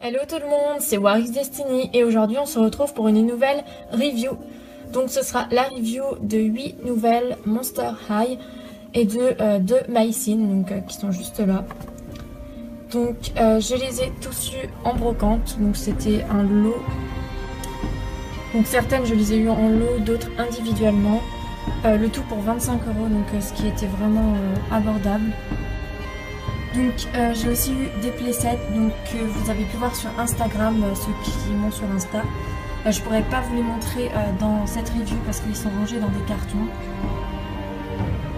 Hello tout le monde, c'est Warix Destiny et aujourd'hui on se retrouve pour une nouvelle review. Donc ce sera la review de 8 nouvelles Monster High et de 2 Mycine, qui sont juste là. Donc je les ai tous eus en brocante, donc c'était un lot. Donc certaines je les ai eues en lot, d'autres individuellement. Le tout pour 25 €, donc ce qui était vraiment abordable. Donc j'ai aussi eu des playsets que vous avez pu voir sur Instagram, ceux qui m'ont sur Insta. Je pourrais pas vous les montrer dans cette review parce qu'ils sont rangés dans des cartons.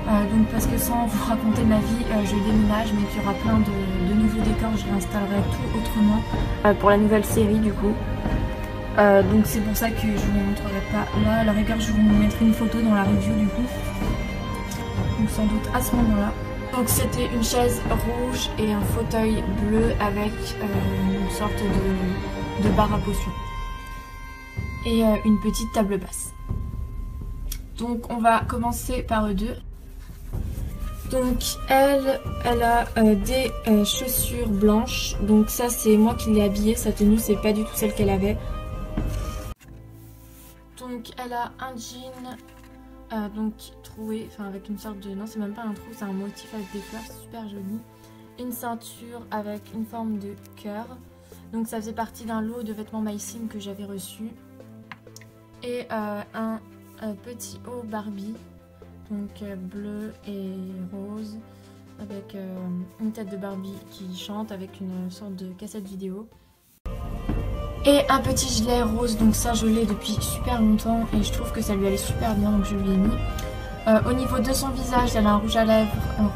Donc parce que sans vous raconter ma vie, je déménage, donc il y aura plein de nouveaux décors, je réinstallerai tout autrement pour la nouvelle série du coup. Donc c'est pour ça que je ne les montrerai pas là. À la rigueur je vous mettrai une photo dans la review du coup. Donc sans doute à ce moment-là. Donc c'était une chaise rouge et un fauteuil bleu avec une sorte de bar à potions. Et une petite table basse. Donc on va commencer par eux deux. Donc elle a des chaussures blanches. Donc ça c'est moi qui l'ai habillée, sa tenue c'est pas du tout celle qu'elle avait. Donc elle a un jean donc troué, enfin avec une sorte de... Non c'est même pas un trou, c'est un motif avec des fleurs, c'est super joli. Une ceinture avec une forme de cœur. Donc ça faisait partie d'un lot de vêtements Mycine que j'avais reçu. Et un petit haut Barbie, donc bleu et rose, avec une tête de Barbie qui chante avec une sorte de cassette vidéo. Et un petit gilet rose, donc ça je l'ai depuis super longtemps et je trouve que ça lui allait super bien, donc je lui ai mis. Au niveau de son visage, elle a un rouge à lèvres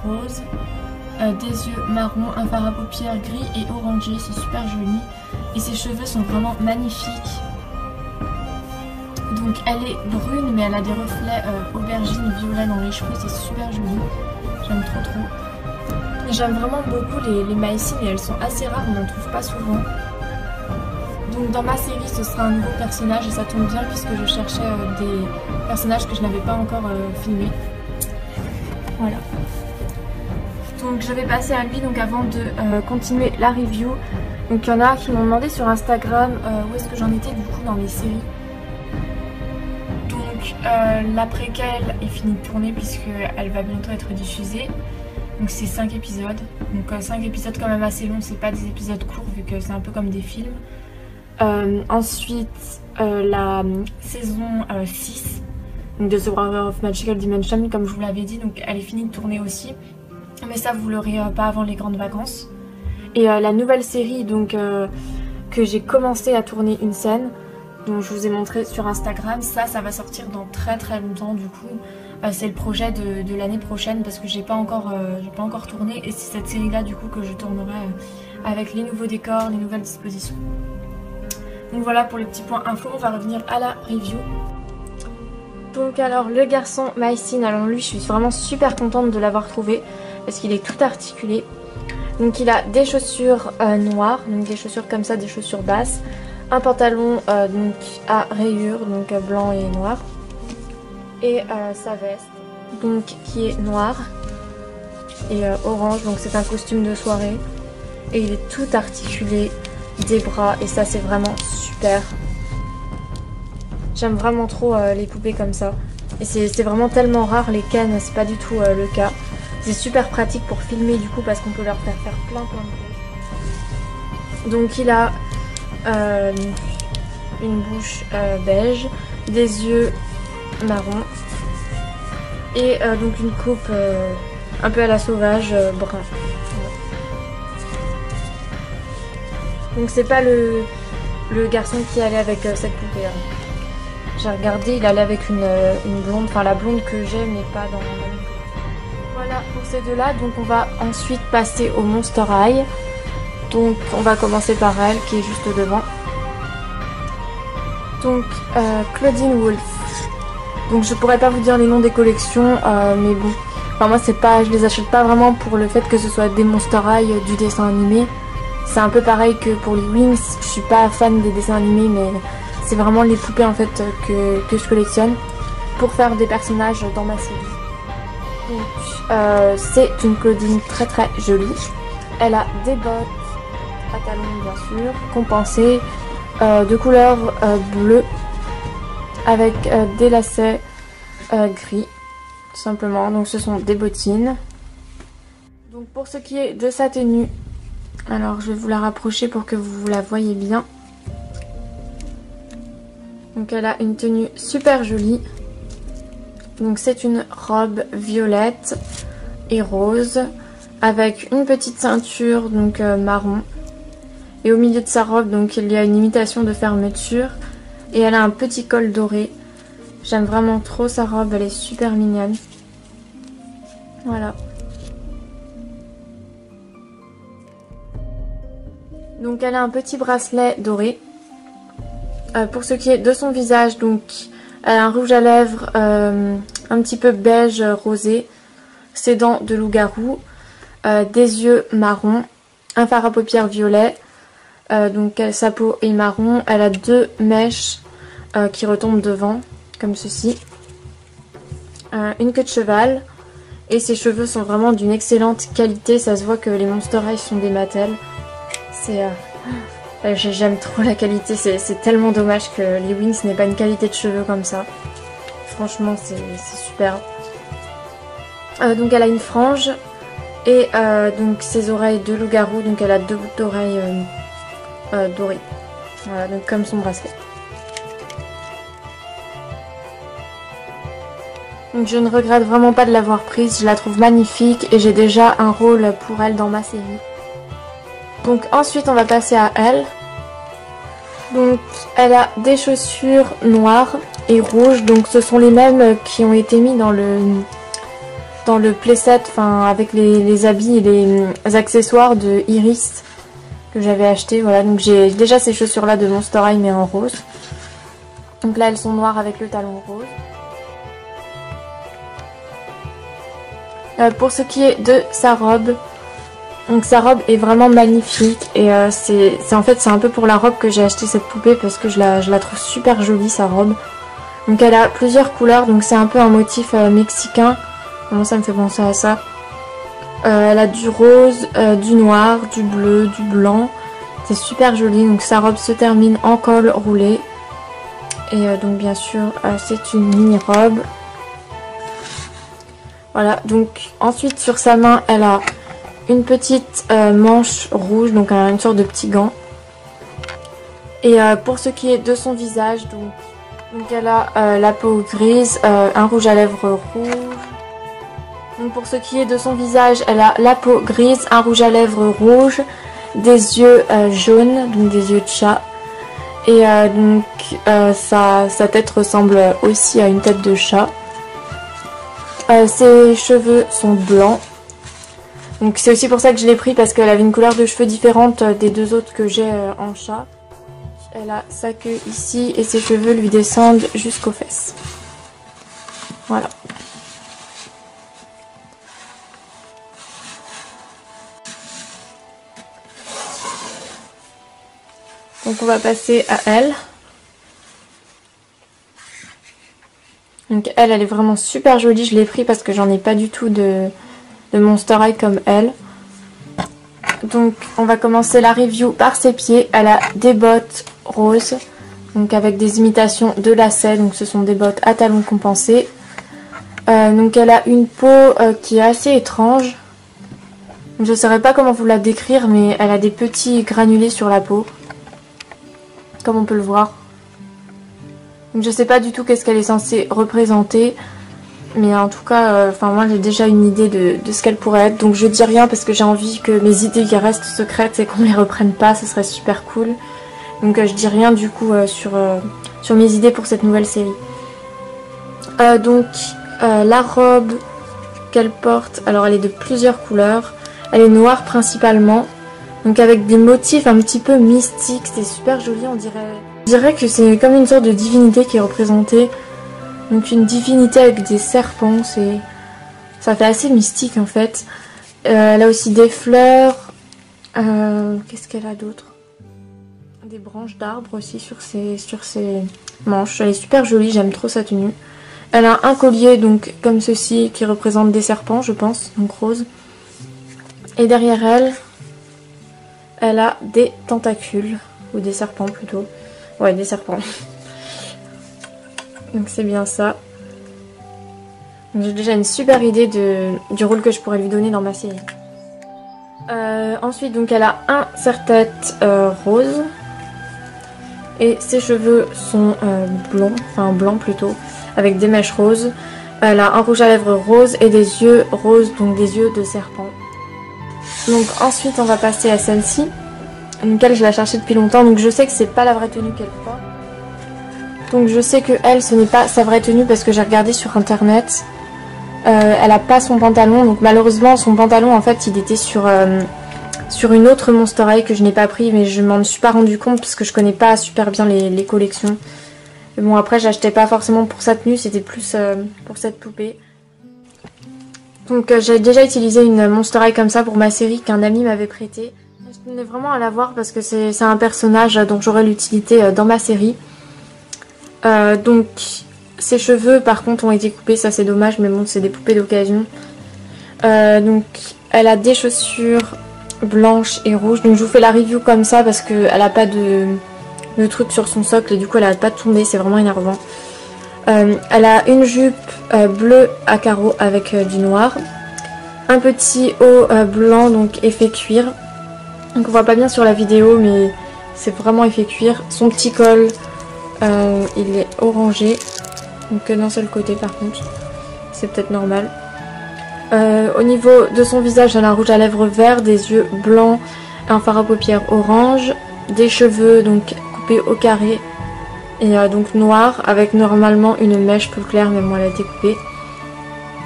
rose, des yeux marrons, un fard à paupières gris et orangé, c'est super joli. Et ses cheveux sont vraiment magnifiques. Donc elle est brune mais elle a des reflets aubergine et violet dans les cheveux, c'est super joli. J'aime trop. J'aime vraiment beaucoup les Mycine et elles sont assez rares, on n'en trouve pas souvent. Donc dans ma série ce sera un nouveau personnage et ça tombe bien puisque je cherchais des personnages que je n'avais pas encore filmés. Voilà. Donc je vais passer à lui donc avant de continuer la review. Donc il y en a qui m'ont demandé sur Instagram où est-ce que j'en étais du coup dans mes séries. Donc l'après-quelle est finie de tourner puisqu'elle va bientôt être diffusée. Donc c'est 5 épisodes. Donc 5 épisodes quand même assez longs, c'est pas des épisodes courts vu que c'est un peu comme des films. Ensuite la saison 6 de The Warrior of Magical Dimension, comme je vous l'avais dit, donc elle est finie de tourner aussi. Mais ça vous l'aurez pas avant les grandes vacances. Et la nouvelle série donc que j'ai commencé à tourner une scène, dont je vous ai montré sur Instagram, ça va sortir dans très longtemps du coup. C'est le projet de l'année prochaine parce que j'ai pas encore tourné et c'est cette série là du coup que je tournerai avec les nouveaux décors, les nouvelles dispositions. Donc voilà pour les petits points info, on va revenir à la review. Donc alors le garçon Mycine, alors lui je suis vraiment super contente de l'avoir trouvé parce qu'il est tout articulé. Donc il a des chaussures noires, donc des chaussures comme ça, des chaussures basses. Un pantalon donc à rayures, donc blanc et noir. Et sa veste, donc qui est noire et orange, donc c'est un costume de soirée. Et il est tout articulé, des bras, et ça c'est vraiment super. J'aime vraiment trop les poupées comme ça. Et c'est vraiment tellement rare, les Ken, c'est pas du tout le cas. C'est super pratique pour filmer du coup parce qu'on peut leur faire plein de choses. Donc il a une bouche beige, des yeux marron et donc une coupe un peu à la sauvage brun. Donc c'est pas le garçon qui allait avec cette poupée. J'ai regardé, il allait avec une blonde, enfin la blonde que j'ai mais pas dans la même. Voilà pour ces deux là, donc on va ensuite passer au Monster High. Donc on va commencer par elle qui est juste devant. Donc Claudine Wolf. Donc je pourrais pas vous dire les noms des collections, mais bon, enfin moi c'est pas, je les achète pas vraiment pour le fait que ce soit des Monster High du dessin animé. C'est un peu pareil que pour les Wings, je suis pas fan des dessins animés, mais c'est vraiment les poupées en fait que je collectionne pour faire des personnages dans ma série. Donc c'est une Claudine très jolie. Elle a des bottes à talons bien sûr, compensées, de couleur bleue, avec des lacets gris, tout simplement. Donc ce sont des bottines. Donc pour ce qui est de sa tenue, alors je vais vous la rapprocher pour que vous la voyez bien. Donc elle a une tenue super jolie. Donc c'est une robe violette et rose avec une petite ceinture donc marron. Et au milieu de sa robe donc il y a une imitation de fermeture et elle a un petit col doré. J'aime vraiment trop sa robe, elle est super mignonne. Voilà. Donc elle a un petit bracelet doré. Pour ce qui est de son visage, donc elle a un rouge à lèvres un petit peu beige rosé, ses dents de loup-garou, des yeux marron, un fard à paupières violet, donc sa peau est marron, elle a deux mèches qui retombent devant, comme ceci, une queue de cheval, et ses cheveux sont vraiment d'une excellente qualité, ça se voit que les Monster High sont des Mattel, c'est... J'aime trop la qualité, c'est tellement dommage que les Wings n'aient pas une qualité de cheveux comme ça. Franchement, c'est super. Donc elle a une frange et donc ses oreilles de loup-garou, donc elle a deux boucles d'oreilles dorées. Voilà, donc comme son bracelet. Donc je ne regrette vraiment pas de l'avoir prise, je la trouve magnifique et j'ai déjà un rôle pour elle dans ma série. Donc ensuite on va passer à elle. Donc elle a des chaussures noires et rouges. Donc ce sont les mêmes qui ont été mis dans le playset, enfin avec les habits et les accessoires de Iris que j'avais acheté. Voilà, donc j'ai déjà ces chaussures là de Monster High mais en rose. Donc là elles sont noires avec le talon rose. Pour ce qui est de sa robe. Donc sa robe est vraiment magnifique et c'est en fait c'est un peu pour la robe que j'ai acheté cette poupée parce que je la trouve super jolie sa robe. Donc elle a plusieurs couleurs, donc c'est un peu un motif mexicain, vraiment ça me fait penser à ça. Elle a du rose, du noir, du bleu, du blanc, c'est super joli. Donc sa robe se termine en col roulé et donc bien sûr c'est une mini robe. Voilà, donc ensuite sur sa main elle a une petite manche rouge, donc une sorte de petit gant. Et pour ce qui est de son visage, donc elle a la peau grise, un rouge à lèvres rouge. Donc pour ce qui est de son visage, elle a la peau grise, un rouge à lèvres rouge, des yeux jaunes, donc des yeux de chat. Et donc sa tête ressemble aussi à une tête de chat. Ses cheveux sont blancs. Donc c'est aussi pour ça que je l'ai pris parce qu'elle avait une couleur de cheveux différente des deux autres que j'ai en chat. Elle a sa queue ici et ses cheveux lui descendent jusqu'aux fesses. Voilà. Donc on va passer à elle. Donc elle est vraiment super jolie, je l'ai pris parce que j'en ai pas du tout de Monster High comme elle. Donc on va commencer la review par ses pieds. Elle a des bottes roses, donc avec des imitations de lacets, donc ce sont des bottes à talons compensés. Donc elle a une peau qui est assez étrange. Je ne saurais pas comment vous la décrire, mais elle a des petits granulés sur la peau, comme on peut le voir. Donc je sais pas du tout qu'est-ce qu'elle est censée représenter. Mais en tout cas, moi j'ai déjà une idée de ce qu'elle pourrait être. Donc je dis rien parce que j'ai envie que mes idées qui restent secrètes et qu'on les reprenne pas, ce serait super cool. Donc je dis rien du coup sur mes idées pour cette nouvelle série. La robe qu'elle porte, alors elle est de plusieurs couleurs. Elle est noire principalement. Donc avec des motifs un petit peu mystiques, c'est super joli on dirait. Je dirais que c'est comme une sorte de divinité qui est représentée. Donc une divinité avec des serpents, ça fait assez mystique en fait. Elle a aussi des fleurs. Qu'est-ce qu'elle a d'autre? Des branches d'arbres aussi sur ses manches. Elle est super jolie, j'aime trop sa tenue. Elle a un collier donc comme ceci qui représente des serpents je pense, donc rose. Et derrière elle, elle a des tentacules, ou des serpents plutôt. Ouais, des serpents. Donc c'est bien ça. J'ai déjà une super idée du rôle que je pourrais lui donner dans ma série. Ensuite, donc elle a un serre-tête rose. Et ses cheveux sont blonds, enfin blancs plutôt, avec des mèches roses. Elle a un rouge à lèvres rose et des yeux roses, donc des yeux de serpent. Donc ensuite on va passer à celle-ci. Donc elle, je la cherchais depuis longtemps, donc je sais que c'est pas la vraie tenue qu'elle porte. Donc je sais que elle, ce n'est pas sa vraie tenue parce que j'ai regardé sur internet. Elle a pas son pantalon, donc malheureusement son pantalon en fait il était sur une autre Monster High que je n'ai pas pris, mais je m'en suis pas rendu compte parce que je connais pas super bien les collections. Mais bon, après j'achetais pas forcément pour sa tenue, c'était plus pour cette poupée. Donc j'ai déjà utilisé une Monster High comme ça pour ma série qu'un ami m'avait prêté. Je tenais vraiment à la voir parce que c'est un personnage dont j'aurai l'utilité dans ma série. Donc ses cheveux par contre ont été coupés, ça c'est dommage, mais bon c'est des poupées d'occasion. Donc elle a des chaussures blanches et rouges, donc je vous fais la review comme ça parce qu'elle a pas de truc sur son socle et du coup elle arrête pas de tomber, c'est vraiment énervant. Elle a une jupe bleue à carreaux avec du noir, un petit haut blanc donc effet cuir, donc on voit pas bien sur la vidéo mais c'est vraiment effet cuir. Son petit col il est orangé, donc d'un seul côté par contre, c'est peut-être normal. Au niveau de son visage, elle a un rouge à lèvres vert, des yeux blancs, un fard à paupières orange, des cheveux donc coupés au carré et donc noirs avec normalement une mèche plus claire, mais moi elle a été coupée.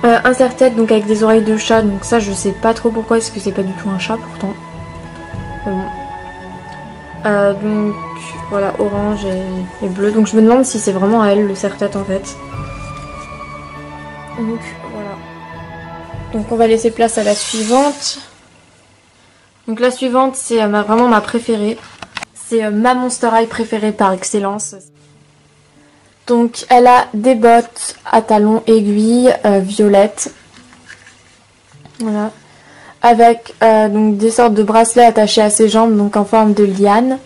Un serre-tête donc avec des oreilles de chat, donc ça je sais pas trop pourquoi, parce que c'est pas du tout un chat pourtant. Donc voilà, orange et bleu, donc je me demande si c'est vraiment à elle le serre-tête en fait. Donc voilà. Donc on va laisser place à la suivante. Donc la suivante c'est vraiment ma préférée. C'est ma Monster High préférée par excellence. Donc elle a des bottes à talons aiguilles violettes. Voilà. Avec donc des sortes de bracelets attachés à ses jambes, donc en forme de liane.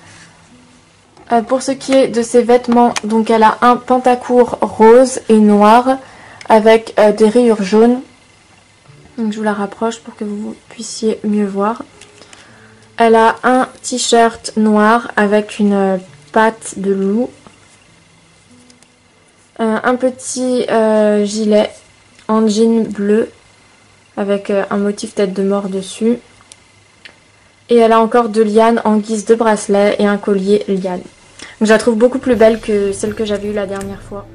Pour ce qui est de ses vêtements, donc elle a un pantacourt rose et noir avec des rayures jaunes. Donc je vous la rapproche pour que vous puissiez mieux voir. Elle a un t-shirt noir avec une patte de loup. Un petit gilet en jean bleu avec un motif tête de mort dessus. Et elle a encore deux lianes en guise de bracelet et un collier liane. Donc je la trouve beaucoup plus belle que celle que j'avais eue la dernière fois.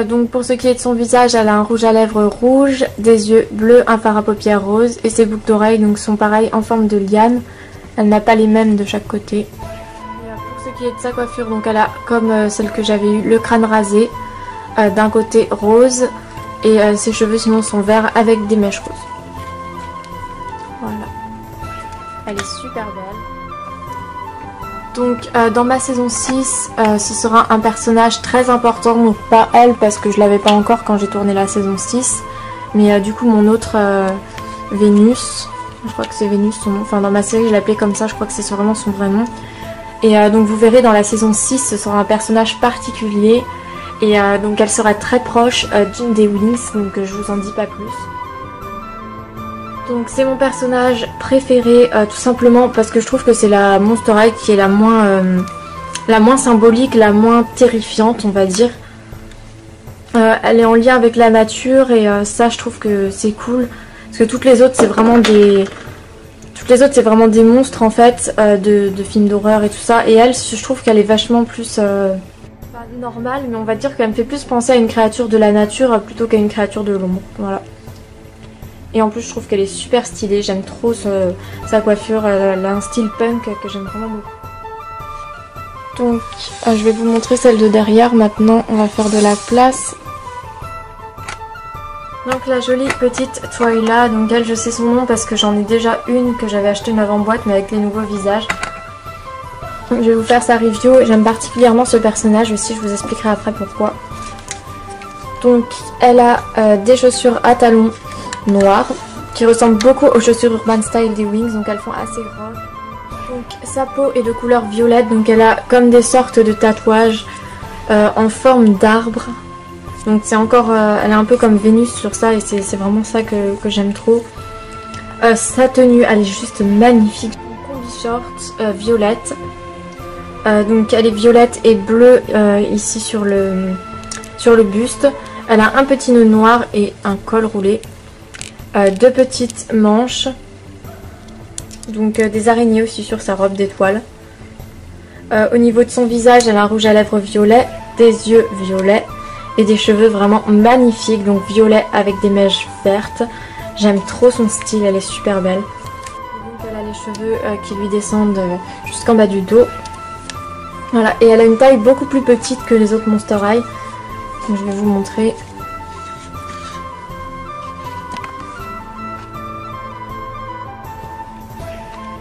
Donc pour ce qui est de son visage, elle a un rouge à lèvres rouge, des yeux bleus, un fard à paupières rose et ses boucles d'oreilles donc sont pareilles en forme de liane. Elle n'a pas les mêmes de chaque côté. Et pour ce qui est de sa coiffure, donc elle a comme celle que j'avais eue le crâne rasé, d'un côté rose et ses cheveux sinon sont verts avec des mèches roses. Voilà. Elle est super belle. Donc dans ma saison 6, ce sera un personnage très important, donc pas elle parce que je l'avais pas encore quand j'ai tourné la saison 6, mais du coup mon autre Vénus, je crois que c'est Vénus son nom, enfin dans ma série je l'appelais comme ça, je crois que c'est vraiment son vrai nom. Et donc vous verrez dans la saison 6, ce sera un personnage particulier, et donc elle sera très proche d'une des Wings, donc je vous en dis pas plus. Donc c'est mon personnage préféré tout simplement parce que je trouve que c'est la Monster High qui est la moins symbolique, la moins terrifiante on va dire. Elle est en lien avec la nature et ça je trouve que c'est cool. Parce que toutes les autres c'est vraiment des monstres en fait de films d'horreur et tout ça. Et elle je trouve qu'elle est vachement plus pas normale, mais on va dire qu'elle me fait plus penser à une créature de la nature plutôt qu'à une créature de l'ombre. Voilà. Et en plus je trouve qu'elle est super stylée, j'aime trop sa coiffure, elle a un style punk que j'aime vraiment beaucoup. Donc je vais vous montrer celle de derrière maintenant, on va faire de la place. Donc la jolie petite Twyla, donc elle je sais son nom parce que j'en ai déjà une que j'avais achetée neuve en boîte mais avec les nouveaux visages. Donc, je vais vous faire sa review, j'aime particulièrement ce personnage aussi, je vous expliquerai après pourquoi. Donc elle a des chaussures à talons noirs qui ressemblent beaucoup aux chaussures Urban Style des Wings, donc elles font assez grandes. Donc Donc sa peau est de couleur violette, donc elle a comme des sortes de tatouages en forme d'arbre. Donc c'est encore, elle est un peu comme Vénus sur ça et c'est vraiment ça que j'aime trop. Sa tenue, elle est juste magnifique. Une combi short violette. Donc elle est violette et bleue ici sur le buste. Elle a un petit nœud noir et un col roulé. Deux petites manches. Donc des araignées aussi sur sa robe d'étoile. Au niveau de son visage, elle a un rouge à lèvres violet, des yeux violets et des cheveux vraiment magnifiques, donc violet avec des mèches vertes. J'aime trop son style, elle est super belle. Donc elle a les cheveux qui lui descendent jusqu'en bas du dos. Voilà, et elle a une taille beaucoup plus petite que les autres Monster High. Donc je vais vous montrer.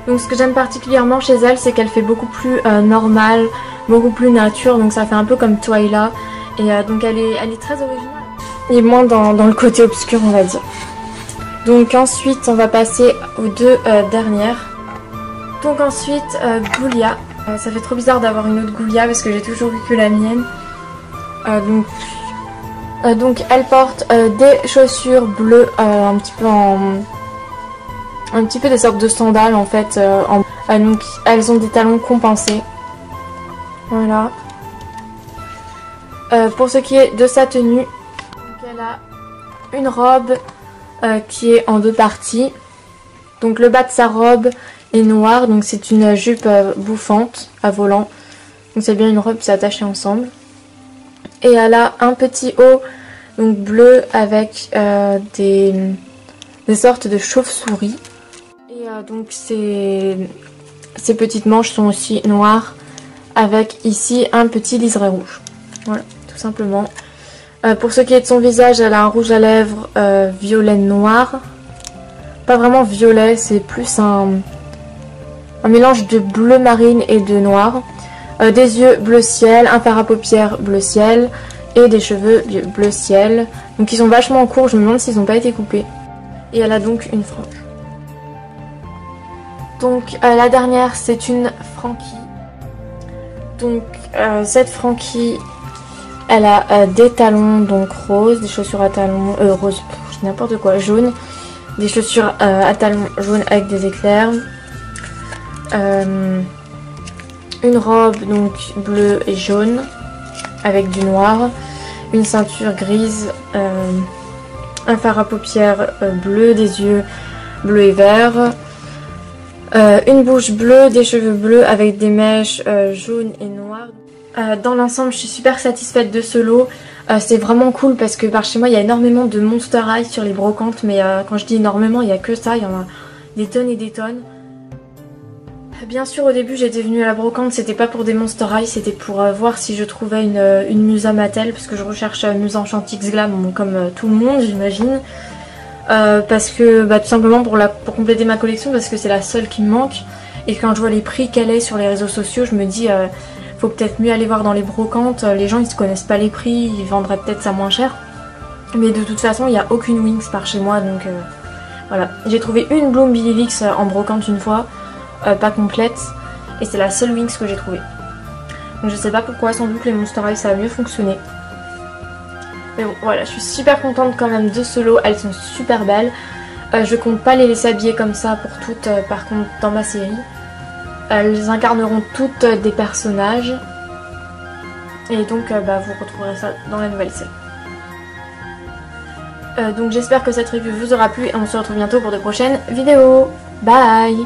Donc ce que j'aime particulièrement chez elle, c'est qu'elle fait beaucoup plus normale, beaucoup plus nature, donc ça fait un peu comme Twyla. Et donc elle est très originale. Et moins dans le côté obscur, on va dire. Donc ensuite, on va passer aux deux dernières. Donc ensuite, Ghoulia. Ça fait trop bizarre d'avoir une autre Ghoulia parce que j'ai toujours vu que la mienne. Donc elle porte des chaussures bleues, un petit peu des sortes de sandales en fait. Donc elles ont des talons compensés. Voilà. Pour ce qui est de sa tenue, donc elle a une robe qui est en deux parties. Donc le bas de sa robe est noir, donc c'est une jupe bouffante à volant. Donc c'est bien une robe qui s'attache ensemble. Et elle a un petit haut donc bleu avec des sortes de chauves-souris. Et donc ces petites manches sont aussi noires avec ici un petit liseré rouge. Voilà, tout simplement. Pour ce qui est de son visage, elle a un rouge à lèvres violet noir. Pas vraiment violet, c'est plus un mélange de bleu marine et de noir. Des yeux bleu ciel, un fard à paupières bleu ciel et des cheveux bleu ciel. Donc ils sont vachement courts, je me demande s'ils n'ont pas été coupés. Et elle a donc une frange. Donc la dernière, c'est une Frankie. Donc cette Frankie, elle a des talons donc roses, des chaussures à talons roses, n'importe quoi, jaune, des chaussures à talons jaunes avec des éclairs, une robe donc bleue et jaune avec du noir, une ceinture grise, un fard à paupières bleu, des yeux bleus et verts, une bouche bleue, des cheveux bleus avec des mèches jaunes et noires. Dans l'ensemble, je suis super satisfaite de ce lot. C'est vraiment cool parce que par chez moi, il y a énormément de Monster High sur les brocantes. Mais quand je dis énormément, il n'y a que ça. Il y en a des tonnes et des tonnes. Bien sûr, au début, j'étais venue à la brocante. C'était pas pour des Monster High. C'était pour voir si je trouvais une Musa Mattel. Parce que je recherche Musa Enchantix Glam, comme tout le monde, j'imagine. Parce que tout simplement pour compléter ma collection. Parce que c'est la seule qui me manque. Et quand je vois les prix qu'elle est sur les réseaux sociaux, je me dis... faut peut-être mieux aller voir dans les brocantes, les gens ils se connaissent pas les prix, ils vendraient peut-être ça moins cher. Mais de toute façon il n'y a aucune Winx par chez moi, donc voilà. J'ai trouvé une Bloom Billylix en brocante une fois, pas complète, et c'est la seule Winx que j'ai trouvée. Donc je sais pas pourquoi, sans doute les Monster High ça a mieux fonctionné. Mais bon voilà, je suis super contente quand même de ce lot, elles sont super belles. Je compte pas les laisser habiller comme ça pour toutes par contre dans ma série. Elles incarneront toutes des personnages. Et donc vous retrouverez ça dans la nouvelle série. Donc j'espère que cette review vous aura plu et on se retrouve bientôt pour de prochaines vidéos. Bye!